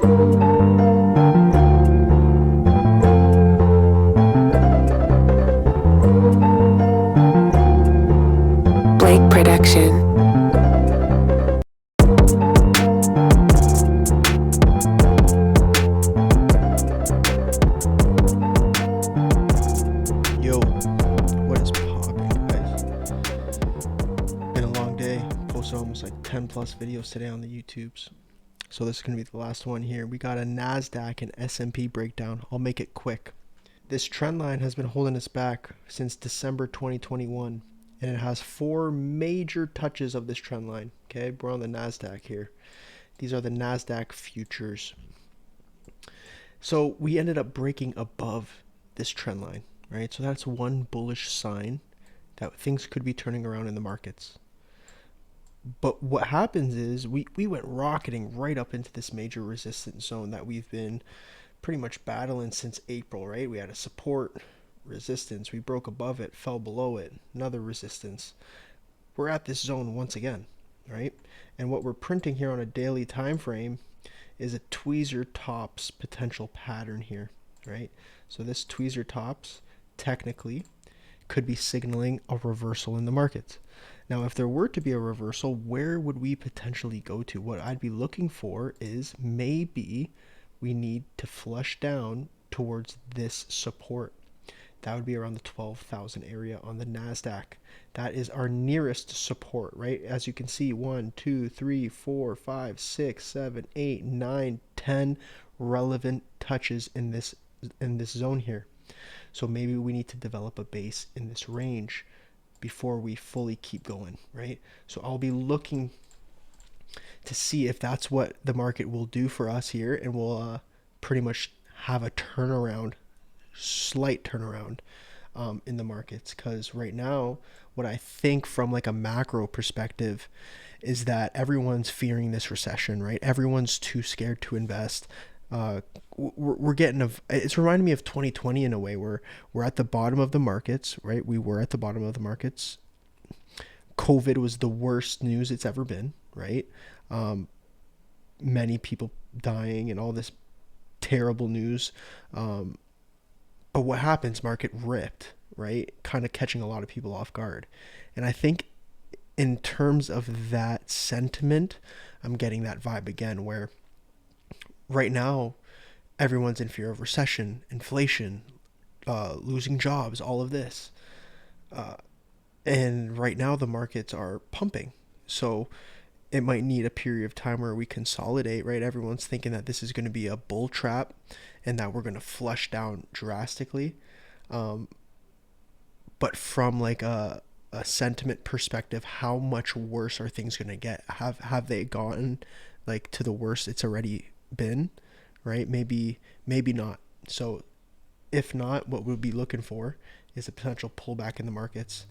Production. Yo, what is poppin', guys? Been a long day. Posted almost like 10 plus videos today on the YouTubes. So this is going to be the last one here. We got a Nasdaq and S&P breakdown. I'll make it quick. This trend line has been holding us back since December 2021. And it has four major touches of this trend line. Okay, we're on the Nasdaq here. These are the Nasdaq futures. So we ended up breaking above this trend line, right? So that's one bullish sign that things could be turning around in the markets. But what happens is we went rocketing right up into this major resistance zone that we've been pretty much battling since April, right? We had a support, resistance, we broke above it, fell below it, another resistance. We're at this zone once again, right? And what we're printing here on a daily time frame is a tweezer tops potential pattern here, right? So this tweezer tops technically could be signaling a reversal in the markets. Now, if there were to be a reversal, where would we potentially go to? What I'd be looking for is maybe we need to flush down towards this support. That would be around the 12,000 area on the Nasdaq. That is our nearest support, right? As you can see, 1, 2, 3, 4, 5, 6, 7, 8, 9, 10 relevant touches in this zone here. So maybe we need to develop a base in this range before we fully keep going, right? So I'll be looking to see if that's what the market will do for us here, and we'll pretty much have a turnaround, slight turnaround in the markets. Because right now, what I think from like a macro perspective is that everyone's fearing this recession, right? Everyone's too scared to invest. We're getting it's reminding me of 2020 in a way, where we're at the bottom of the markets, right? We were at the bottom of the markets. COVID was the worst news it's ever been, right? Many people dying and all this terrible news. But what happens? Market ripped, right? Kind of catching a lot of people off guard. And I think in terms of that sentiment, I'm getting that vibe again, where right now everyone's in fear of recession, inflation, losing jobs, all of this. And right now the markets are pumping. So it might need a period of time where we consolidate, right? Everyone's thinking that this is going to be a bull trap and that we're going to flush down drastically. But from like a sentiment perspective, how much worse are things going to get? Have they gotten like to the worst it's already been, right? Maybe not. So if not, what we'll be looking for is a potential pullback in the markets.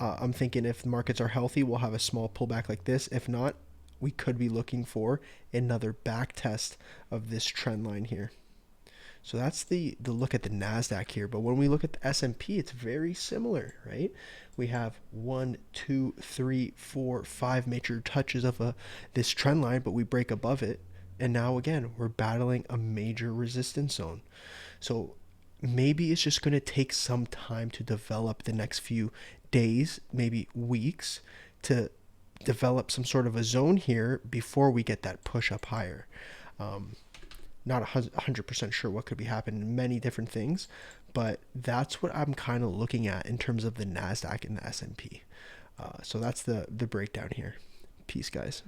I'm thinking if the markets are healthy, we'll have a small pullback like this. If not, we could be looking for another back test of this trend line here. So that's the look at the Nasdaq here. But when we look at the S&P, it's very similar, right? We have 1, 2, 3, 4, 5 major touches of this trend line, but we break above it. And now again, we're battling a major resistance zone. So maybe it's just going to take some time to develop the next few days, maybe weeks, to develop some sort of a zone here before we get that push up higher. Not 100% sure what could be happening, many different things, but that's what I'm kind of looking at in terms of the Nasdaq and the S&P. So that's the breakdown here. Peace, guys.